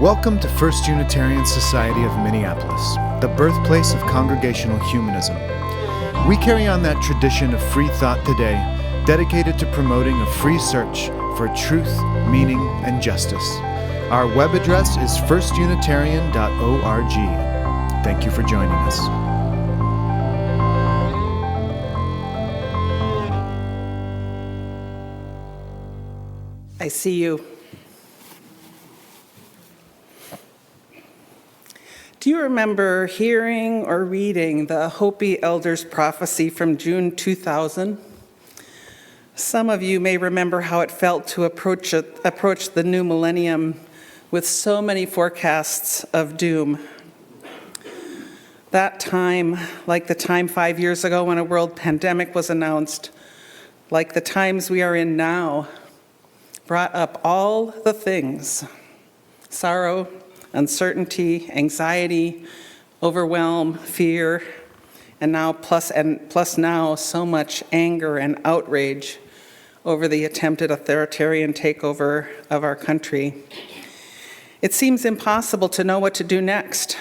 Welcome to First Unitarian Society of Minneapolis, the birthplace of congregational humanism. We carry on that tradition of free thought today, dedicated to promoting a free search for truth, meaning, and justice. Our web address is firstunitarian.org. Thank you for joining us. I see you. Do you remember hearing or reading the Hopi Elders' prophecy from June 2000? Some of you may remember how it felt to approach the new millennium with so many forecasts of doom. That time, like the time 5 years ago when a world pandemic was announced, like the times we are in now, brought up all the things: sorrow, uncertainty, anxiety, overwhelm, fear, and now plus now so much anger and outrage over the attempted authoritarian takeover of our country. It seems impossible to know what to do next.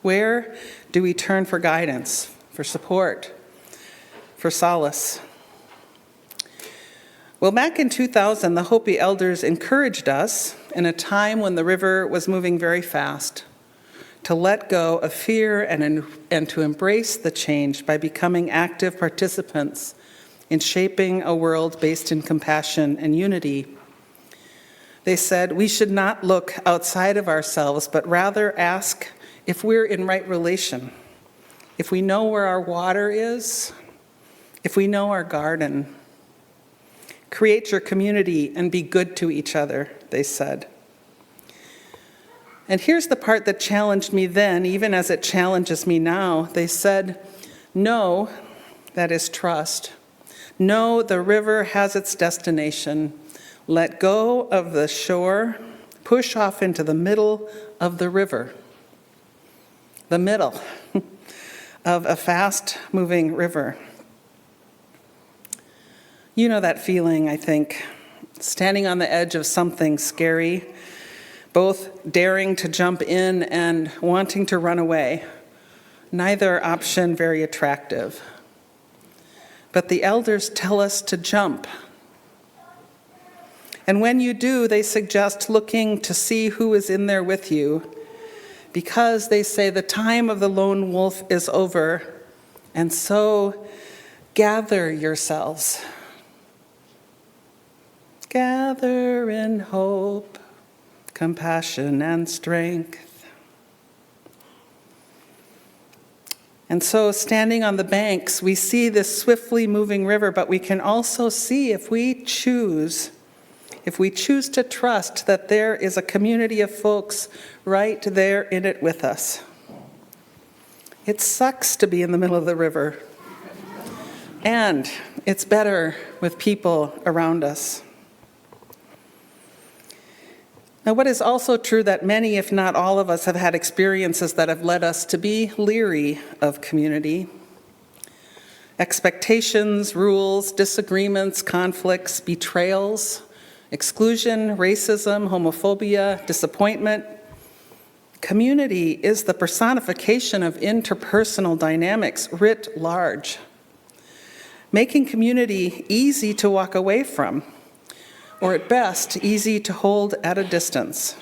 Where do we turn for guidance, for support, for solace? Well, back in 2000, the Hopi elders encouraged us, in a time when the river was moving very fast, to let go of fear and to embrace the change by becoming active participants in shaping a world based in compassion and unity. They said we should not look outside of ourselves, but rather ask if we're in right relation, if we know where our water is, if we know our garden. Create your community and be good to each other, they said. And here's the part that challenged me then, even as it challenges me now. They said, know, that is trust. Know the river has its destination. Let go of the shore, push off into the middle of the river. The middle of a fast-moving river. You know that feeling, I think, standing on the edge of something scary, both daring to jump in and wanting to run away. Neither option very attractive. But the elders tell us to jump. And when you do, they suggest looking to see who is in there with you, because they say the time of the lone wolf is over, and so gather yourselves. Gather in hope, compassion, and strength. And so, standing on the banks, we see this swiftly moving river, but we can also see, if we choose to trust, that there is a community of folks right there in it with us. It sucks to be in the middle of the river, and it's better with people around us. Now, what is also true that many, if not all of us, have had experiences that have led us to be leery of community. Expectations, rules, disagreements, conflicts, betrayals, exclusion, racism, homophobia, disappointment. Community is the personification of interpersonal dynamics writ large, making community easy to walk away from, or at best, easy to hold at a distance.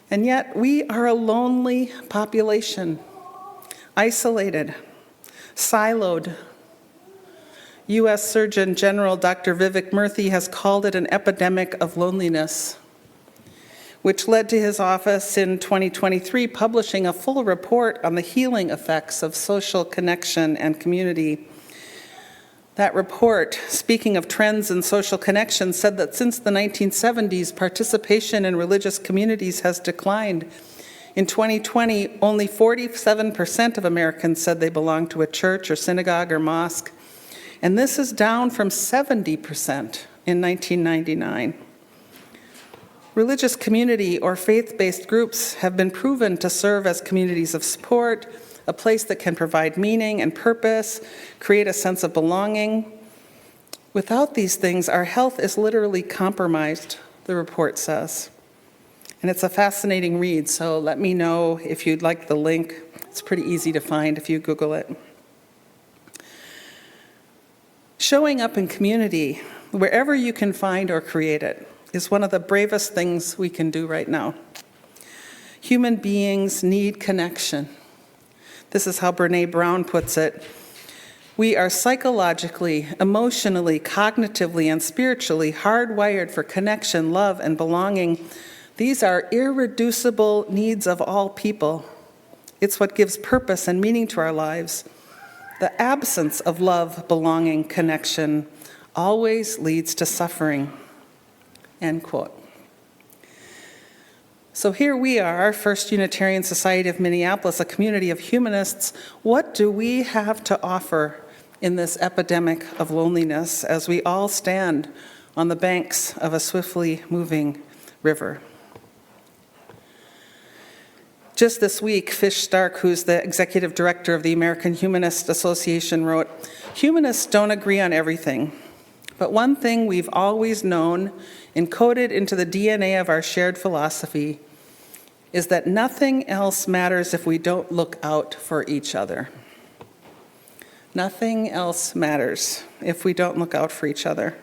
And yet, we are a lonely population, isolated, siloed. U.S. Surgeon General Dr. Vivek Murthy has called it an epidemic of loneliness, which led to his office in 2023 publishing a full report on the healing effects of social connection and community. That report, speaking of trends in social connection, said that since the 1970s, participation in religious communities has declined. In 2020, only 47% of Americans said they belonged to a church or synagogue or mosque, and this is down from 70% in 1999. Religious community or faith-based groups have been proven to serve as communities of support, a place that can provide meaning and purpose, create a sense of belonging. Without these things, our health is literally compromised, the report says. And it's a fascinating read, so let me know if you'd like the link. It's pretty easy to find if you Google it. Showing up in community, wherever you can find or create it, is one of the bravest things we can do right now. Human beings need connection. This is how Brené Brown puts it. We are psychologically, emotionally, cognitively, and spiritually hardwired for connection, love, and belonging. These are irreducible needs of all people. It's what gives purpose and meaning to our lives. The absence of love, belonging, connection always leads to suffering. End quote. So here we are, First Unitarian Society of Minneapolis, a community of humanists. What do we have to offer in this epidemic of loneliness as we all stand on the banks of a swiftly moving river? Just this week, Fish Stark, who's the executive director of the American Humanist Association, wrote, "Humanists don't agree on everything, but one thing we've always known, encoded into the DNA of our shared philosophy, is that nothing else matters if we don't look out for each other." Nothing else matters if we don't look out for each other.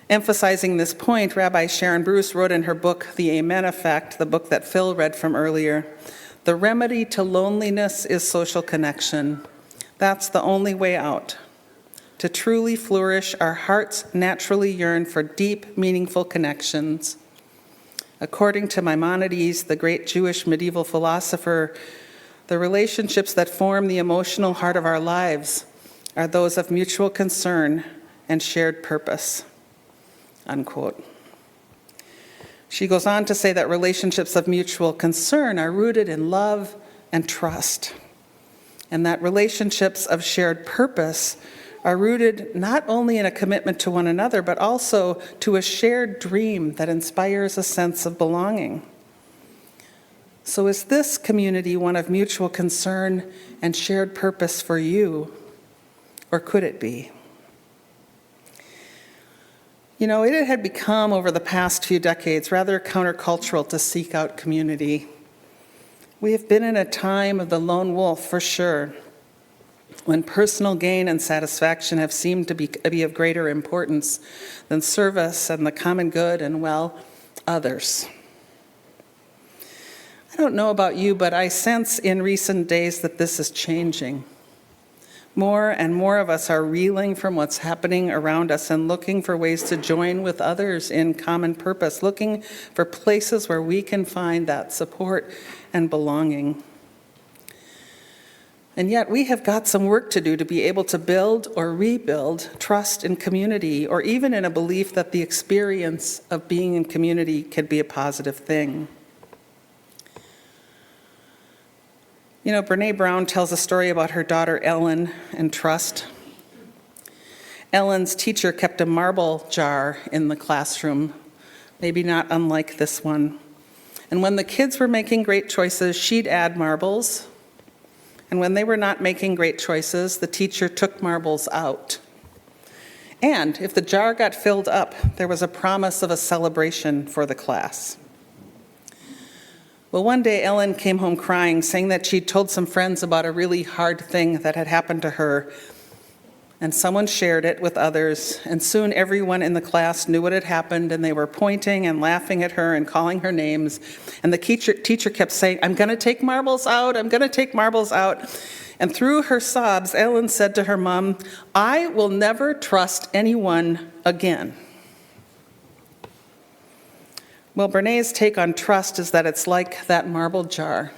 Emphasizing this point, Rabbi Sharon Bruce wrote in her book, The Amen Effect, the book that Phil read from earlier, "The remedy to loneliness is social connection. That's the only way out. To truly flourish, our hearts naturally yearn for deep, meaningful connections. According to Maimonides, the great Jewish medieval philosopher, the relationships that form the emotional heart of our lives are those of mutual concern and shared purpose." Unquote. She goes on to say that relationships of mutual concern are rooted in love and trust, and that relationships of shared purpose are rooted not only in a commitment to one another, but also to a shared dream that inspires a sense of belonging. So is this community one of mutual concern and shared purpose for you, or could it be? You know, it had become, over the past few decades, rather countercultural to seek out community. We have been in a time of the lone wolf, for sure, when personal gain and satisfaction have seemed to be of greater importance than service and the common good and, well, others. I don't know about you, but I sense in recent days that this is changing. More and more of us are reeling from what's happening around us and looking for ways to join with others in common purpose, looking for places where we can find that support and belonging. And yet we have got some work to do to be able to build or rebuild trust in community, or even in a belief that the experience of being in community can be a positive thing. You know, Brené Brown tells a story about her daughter Ellen and trust. Ellen's teacher kept a marble jar in the classroom, maybe not unlike this one. And when the kids were making great choices, she'd add marbles. And when they were not making great choices, the teacher took marbles out. And if the jar got filled up, there was a promise of a celebration for the class. Well, one day Ellen came home crying, saying that she'd told some friends about a really hard thing that had happened to her, and someone shared it with others, and soon everyone in the class knew what had happened, and they were pointing and laughing at her and calling her names, and the teacher kept saying, "I'm going to take marbles out, I'm going to take marbles out." And through her sobs, Ellen said to her mom, "I will never trust anyone again." Well, Brené's take on trust is that it's like that marble jar.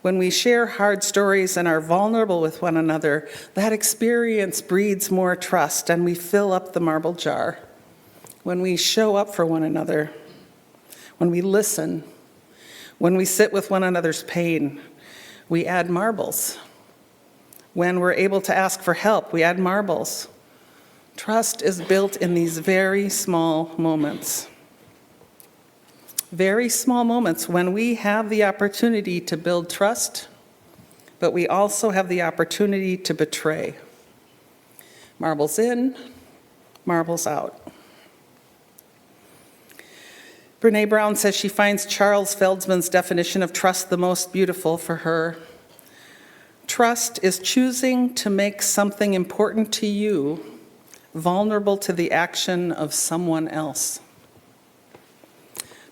When we share hard stories and are vulnerable with one another, that experience breeds more trust, and we fill up the marble jar. When we show up for one another, when we listen, when we sit with one another's pain, we add marbles. When we're able to ask for help, we add marbles. Trust is built in these very small moments. Very small moments when we have the opportunity to build trust, but we also have the opportunity to betray. Marbles in, marbles out. Brene Brown says she finds Charles Feldman's definition of trust the most beautiful for her. Trust is choosing to make something important to you vulnerable to the action of someone else.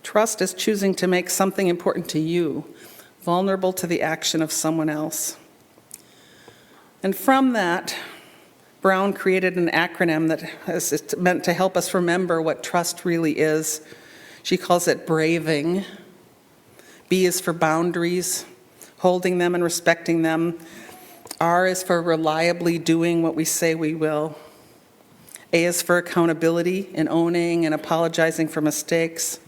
Trust is choosing to make something important to you vulnerable to the action of someone else. And from that, Brown created an acronym that is meant to help us remember what trust really is. She calls it braving. B is for boundaries, holding them and respecting them. R is for reliably doing what we say we will. A is for accountability and owning and apologizing for mistakes.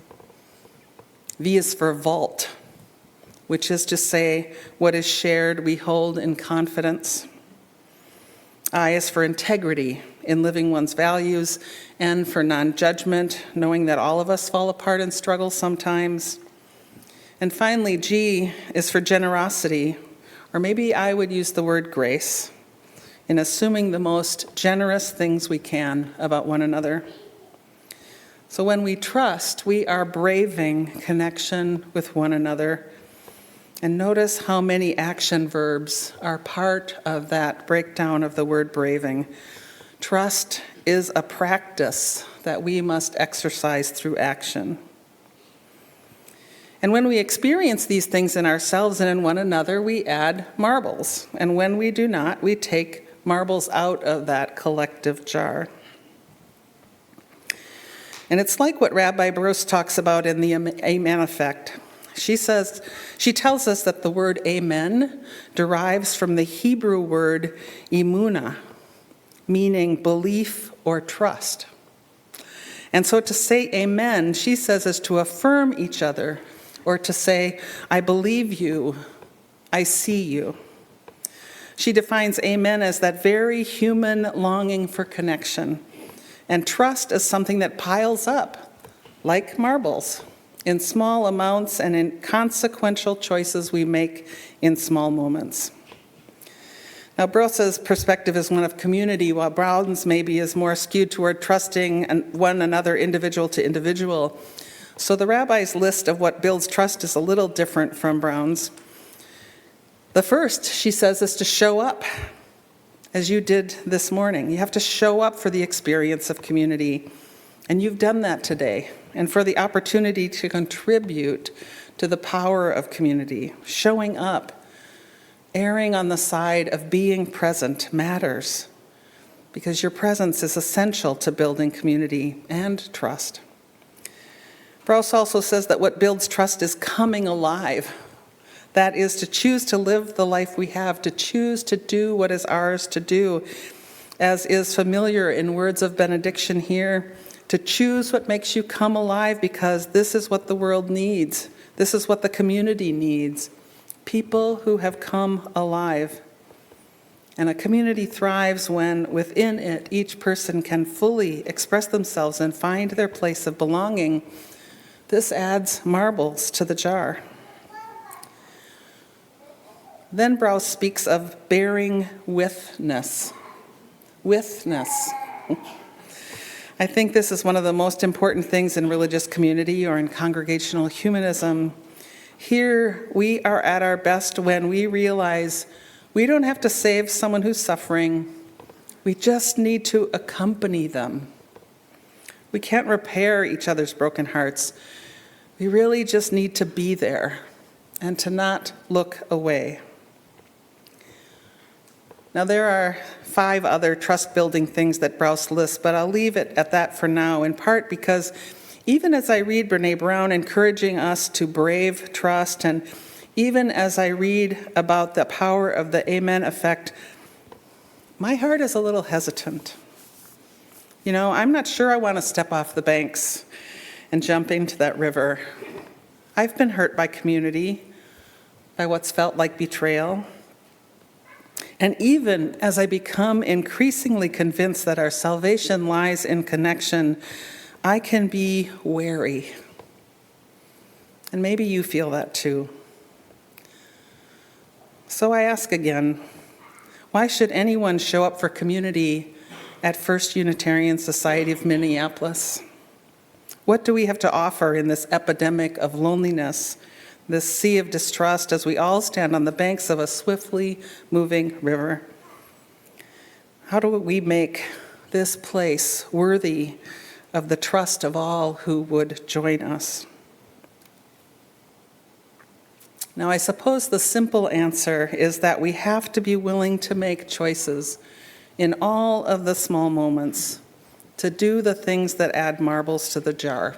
V is for vault, which is to say what is shared we hold in confidence. I is for integrity in living one's values, and for non-judgment, knowing that all of us fall apart and struggle sometimes. And finally, G is for generosity, or maybe I would use the word grace, in assuming the most generous things we can about one another. So when we trust, we are braving connection with one another. And notice how many action verbs are part of that breakdown of the word braving. Trust is a practice that we must exercise through action. And when we experience these things in ourselves and in one another, we add marbles. And when we do not, we take marbles out of that collective jar. And it's like what Rabbi Bruce talks about in the Amen effect. She tells us that the word amen derives from the Hebrew word emunah, meaning belief or trust. And so to say amen, she says, is to affirm each other, or to say, I believe you, I see you. She defines amen as that very human longing for connection, and trust as something that piles up, like marbles, in small amounts and in consequential choices we make in small moments. Now, Brosa's perspective is one of community, while Brown's maybe is more skewed toward trusting one another individual to individual. So the rabbi's list of what builds trust is a little different from Brown's. The first, she says, is to show up, as you did this morning. You have to show up for the experience of community, and you've done that today, and for the opportunity to contribute to the power of community. Showing up, erring on the side of being present matters, because your presence is essential to building community and trust. Brous also says that what builds trust is coming alive. That is to choose to live the life we have, to choose to do what is ours to do, as is familiar in words of benediction here, to choose what makes you come alive, because this is what the world needs. This is what the community needs. People who have come alive. And a community thrives when within it each person can fully express themselves and find their place of belonging. This adds marbles to the jar. Then Brous speaks of bearing withness. Withness. I think this is one of the most important things in religious community or in congregational humanism. Here we are at our best when we realize we don't have to save someone who's suffering. We just need to accompany them. We can't repair each other's broken hearts. We really just need to be there and to not look away. Now, there are 5 other trust-building things that Brous lists, but I'll leave it at that for now, in part because even as I read Brene Brown encouraging us to brave trust, and even as I read about the power of the Amen effect, my heart is a little hesitant. You know, I'm not sure I want to step off the banks and jump into that river. I've been hurt by community, by what's felt like betrayal. And even as I become increasingly convinced that our salvation lies in connection, I can be wary. And maybe you feel that too. So I ask again, why should anyone show up for community at First Unitarian Society of Minneapolis? What do we have to offer in this epidemic of loneliness, this sea of distrust, as we all stand on the banks of a swiftly moving river? How do we make this place worthy of the trust of all who would join us? Now, I suppose the simple answer is that we have to be willing to make choices in all of the small moments, to do the things that add marbles to the jar.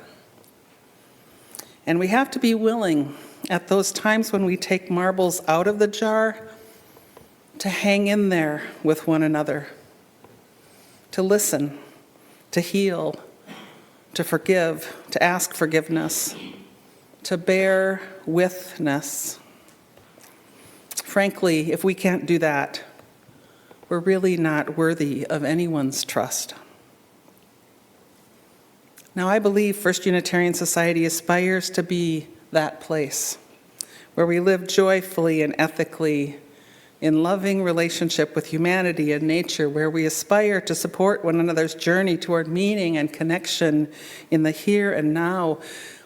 And we have to be willing, at those times when we take marbles out of the jar, to hang in there with one another, to listen, to heal, to forgive, to ask forgiveness, to bear witness. Frankly, if we can't do that, we're really not worthy of anyone's trust. Now, I believe First Unitarian Society aspires to be that place where we live joyfully and ethically in loving relationship with humanity and nature, where we aspire to support one another's journey toward meaning and connection in the here and now,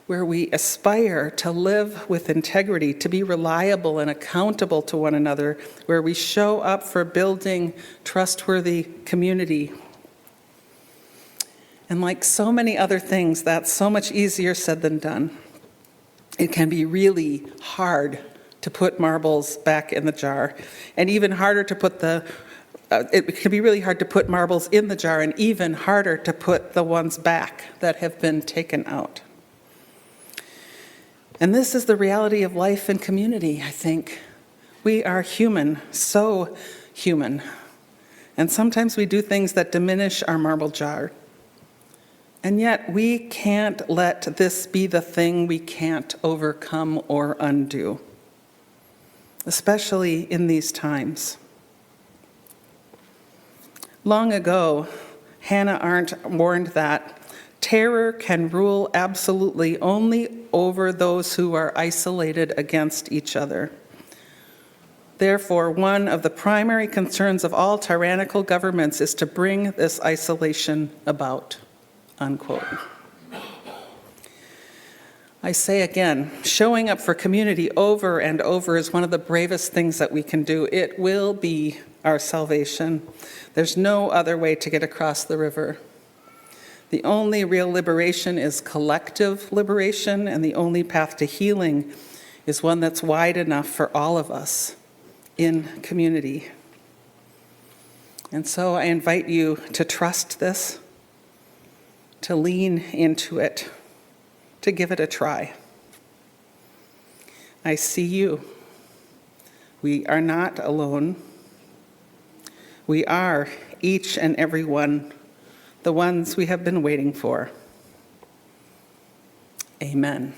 where we aspire to live with integrity, to be reliable and accountable to one another, where we show up for building trustworthy community. And like so many other things, that's so much easier said than done. It can be really hard to put marbles back in the jar, and even harder to put it can be really hard to put marbles in the jar, and even harder to put the ones back that have been taken out. And this is the reality of life and community, I think. We are human, so human. And sometimes we do things that diminish our marble jar. And yet we can't let this be the thing we can't overcome or undo, especially in these times. Long ago, Hannah Arendt warned that terror can rule absolutely only over those who are isolated against each other. Therefore, one of the primary concerns of all tyrannical governments is to bring this isolation about, unquote. I say again, showing up for community over and over is one of the bravest things that we can do. It will be our salvation. There's no other way to get across the river. The only real liberation is collective liberation, and the only path to healing is one that's wide enough for all of us in community. And so I invite you to trust this, to lean into it, to give it a try. I see you. We are not alone. We are, each and every one, the ones we have been waiting for. Amen.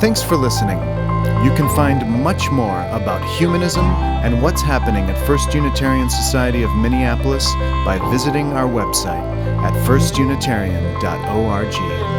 Thanks for listening. You can find much more about humanism and what's happening at First Unitarian Society of Minneapolis by visiting our website at firstunitarian.org.